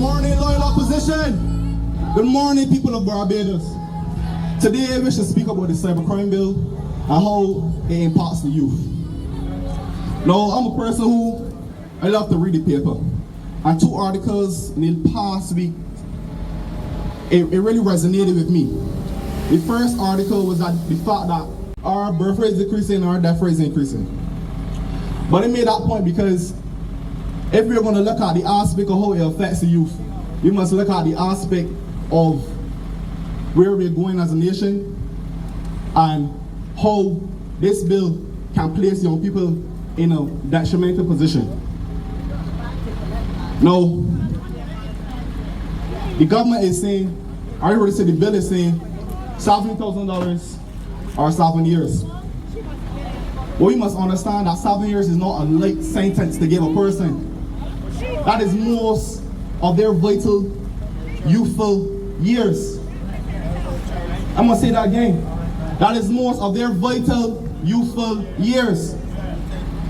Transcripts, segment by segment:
morning, loyal opposition. Good morning, people of Barbados. Today, we should speak about the Cybercrime bill and how it impacts the youth. Now, I'm a person who I love to read the paper. And two articles in the past week, it really resonated with me. The first article was that the fact that our birth rate is decreasing and our death rate is increasing. But it made that point because if we're going to look at the aspect of how it affects the youth, we must look at the aspect of where we're going as a nation and how this bill can place young people in a detrimental position. Now, the government is saying, I already said the bill is saying $70,000 or 7 years. But we must understand that 7 years is not a light sentence to give a person. That is most of their vital, youthful years. I'm gonna say that again. That is most of their vital, youthful years.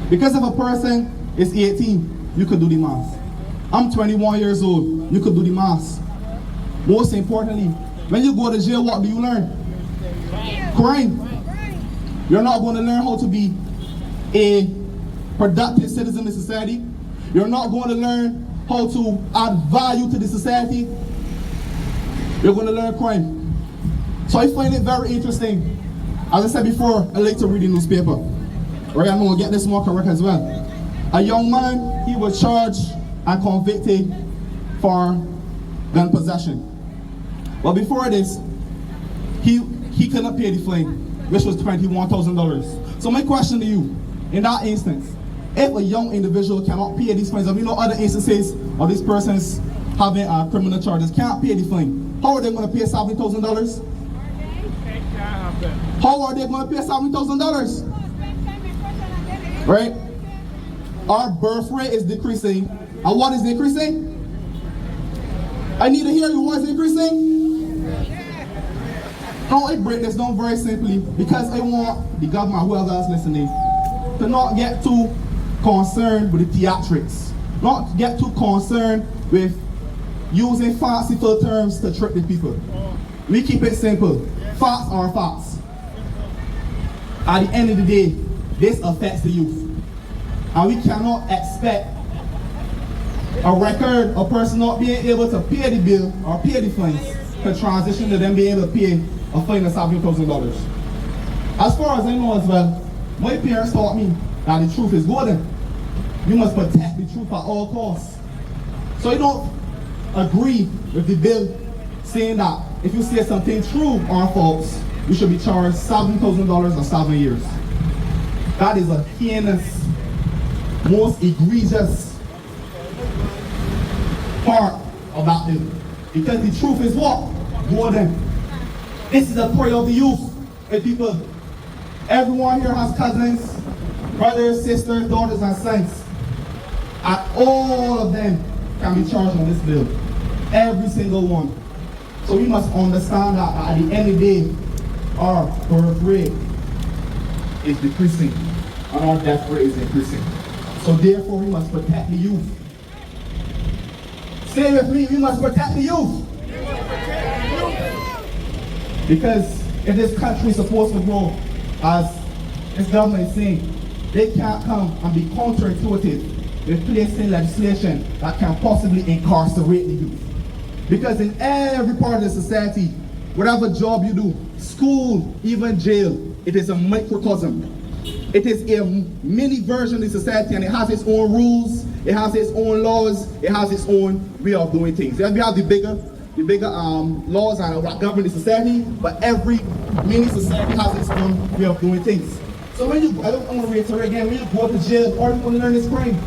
Because if a person is 18, you could do the math. I'm 21 years old, you could do the math. Most importantly, when you go to jail, what do you learn? Crime. You're not going to learn how to be a productive citizen in society. You're not going to learn how to add value to the society. You're going to learn crime. So I find it very interesting. As I said before, I like to read the newspaper. Right, I'm going to get this more correct as well. A young man, he was charged and convicted for gun possession. But before this, he couldn't pay the fine, which was $21,000. So my question to you, in that instance, if a young individual cannot pay these fines, and we know other instances of these persons having criminal charges can't pay the fine, how are they going to pay $70,000? How are they going to pay $70,000? Right? Our birth rate is decreasing. And what is decreasing? I need to hear you. What is increasing? Now I break this down very simply because I want the government, whoever else listening, to not get too concerned with the theatrics. Not get too concerned with using fanciful terms to trick the people. We keep it simple. Facts are facts. At the end of the day, this affects the youth. And we cannot expect a record, a person not being able to pay the bill or pay the fines to transition to them being able to pay a fine of $70,000. As far as I know as well, my parents taught me that the truth is golden. You must protect the truth at all costs. So I don't agree with the bill saying that if you say something true or false, you should be charged $70,000 or 7 years. That is a heinous, most egregious part of that bill. Because the truth is what? Golden. This is a prayer of the youth. Hey people, everyone here has cousins, brothers, sisters, daughters, and sons. And all of them can be charged on this bill. Every single one. So we must understand that at the end of the day, our birth rate is decreasing and our death rate is increasing. So therefore we must protect the youth. Say with me, we must protect the youth. Because if this country is supposed to grow, as this government is saying, they can't come and be counterintuitive with placing legislation that can possibly incarcerate the youth. Because in every part of the society, whatever job you do, school, even jail, it is a microcosm. It is a mini version of the society, and it has its own rules, it has its own laws, it has its own way of doing things. Then we have the bigger laws and what govern the society, but every mini society has its own way of doing things. So when you, I don't want to reiterate again, when you go to jail, or you want to learn this crime.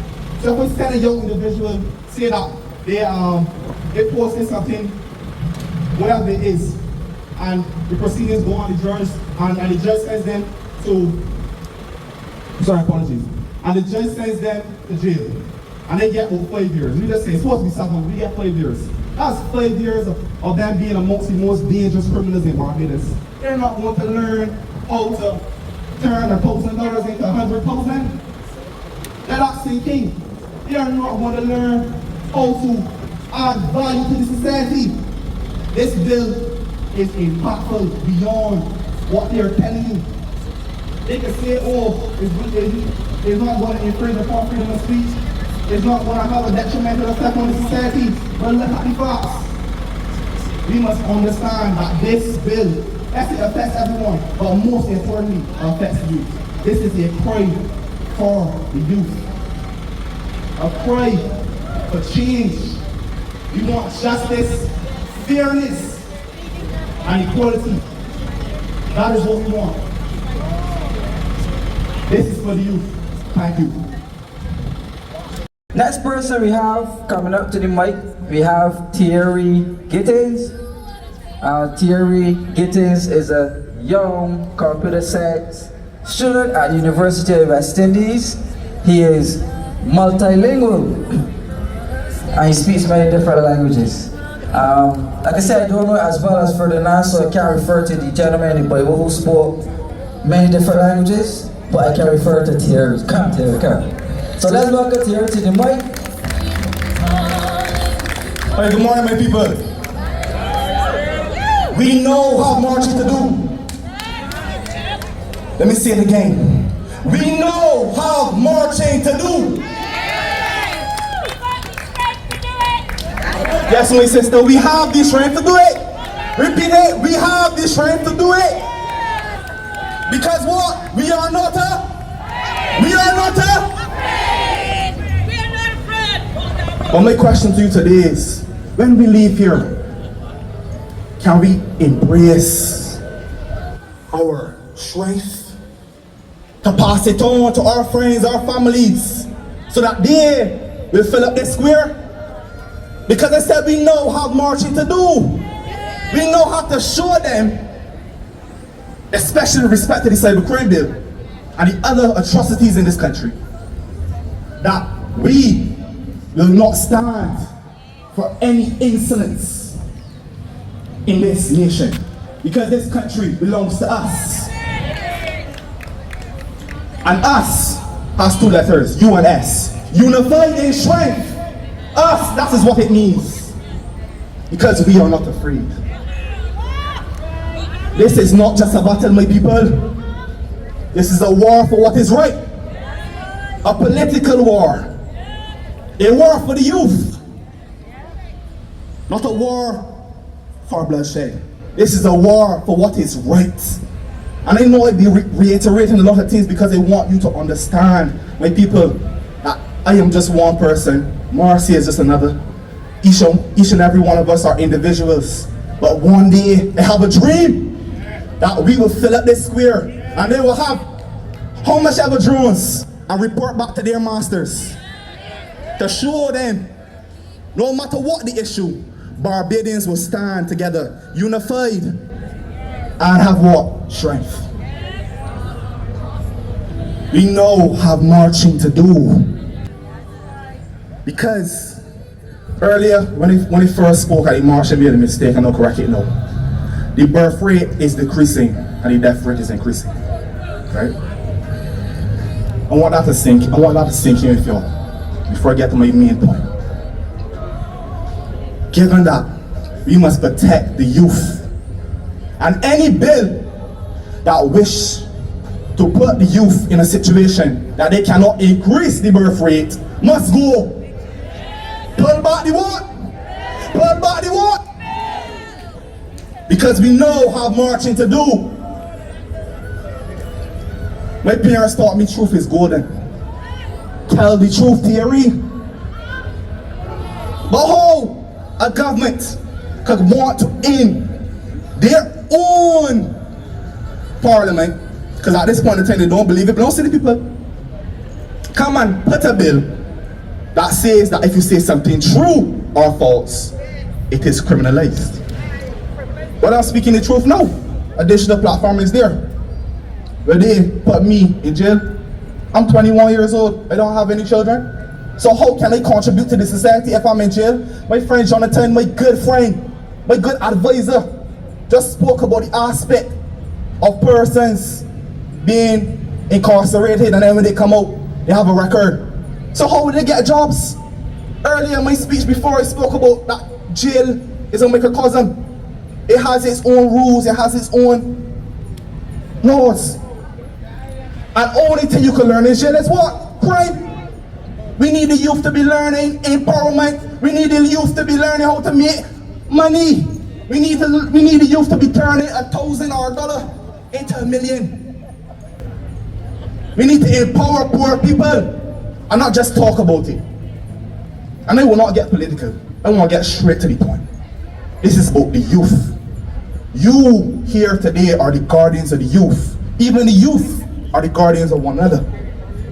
So if we send a young individual, say that they posted something, whatever it is, and the proceedings go on the judge, and the judge sends them to, sorry, apologies, and the judge sends them to jail, and they get 5 years. We just say it's supposed to be 7, we get 5 years. That's 5 years of them being amongst the most dangerous criminals in Barbados. They're not going to learn how to turn $1,000 into 100,000. They're not thinking. They are not going to learn how to add value to the society. This bill is impactful beyond what they are telling you. They can say, oh, it's not going to infringe upon freedom of speech. It's not going to have a detrimental effect on the society. But look at the facts. We must understand that this bill, yes, it affects everyone, but most importantly, affects the youth. This is a cry for the youth. A cry for change. We want justice, fairness, and equality. That is what we want. This is for the youth. Thank you. Next person we have coming up to the mic, we have Theirry Gittens. Theirry Gittens is a young computer science student at the University of West Indies. He is multilingual and he speaks many different languages. Like I said, I don't know as well as Ferdinand, so I can't refer to the gentleman in the Bible who spoke many different languages, but I can refer to Theirry. Come, Theirry, come. So let's welcome Theirry to the mic. Hey, good morning, my people. We know how much to do. Let me say it again. We know how marching to do. Yes, my sister, we have the strength to do it. Repeat it, we have the strength to do it. Because what? We are not afraid. But my question to you today is, when we leave here, can we embrace our strength to pass it on to our friends, our families, so that they will fill up the square? Because I said we know how marching to do. We know how to show them, especially with respect to the Cybercrime bill and the other atrocities in this country, that we will not stand for any insolence in this nation, because this country belongs to us. And us has two letters, U and S. Unified in strength. Us, that is what it means. Because we are not afraid. This is not just a battle, my people. This is a war for what is right. A political war. A war for the youth. Not a war for bloodshed. This is a war for what is right. And I know I'll be reiterating a lot of things because I want you to understand, my people, that I am just one person. Marcy is just another. Each and every one of us are individuals. But one day, I have a dream that we will fill up this square and they will have how much ever drones and report back to their masters to show them, no matter what the issue, Barbadians will stand together, unified, and have what? Strength. We know how marching to do. Because earlier, when he first spoke at the march, I made a mistake, and I'll correct it now. The birth rate is decreasing, and the death rate is increasing. Right? I want that to sink in with y'all, before I get to my main point. Given that, we must protect the youth. And any bill that wish to put the youth in a situation that they cannot increase the birth rate must go. Pull back the what? Pull back the what? Because we know how marching to do. My parents taught me truth is golden. Tell the truth, Theirry. But how a government could want to end their own parliament, because at this point in time they don't believe it, but don't see the people come and put a bill that says that if you say something true or false, it is criminalized. But I'm speaking the truth now. A digital platform is there where they put me in jail. I'm 21 years old, I don't have any children. So how can I contribute to the society if I'm in jail? My friend Jonathan, my good friend, my good advisor, just spoke about the aspect of persons being incarcerated, and then when they come out, they have a record. So how will they get jobs? Earlier in my speech before I spoke about that jail is a microcosm. It has its own rules, it has its own laws. And only thing you can learn in jail is what? Crime. We need the youth to be learning empowerment. We need the youth to be learning how to make money. We need the youth to be turning $1,000 or $1 into $1 million. We need to empower poor people and not just talk about it. And I will not get political. I want to get straight to the point. This is about the youth. You here today are the guardians of the youth. Even the youth are the guardians of one another.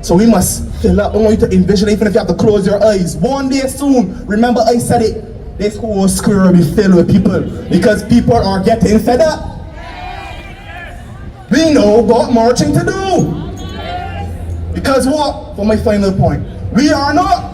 So we must fill up. I want you to envision, even if you have to close your eyes. One day soon, remember I said it, this whole square will be filled with people because people are getting fed up. We know what marching to do. Because what? For my final point, we are not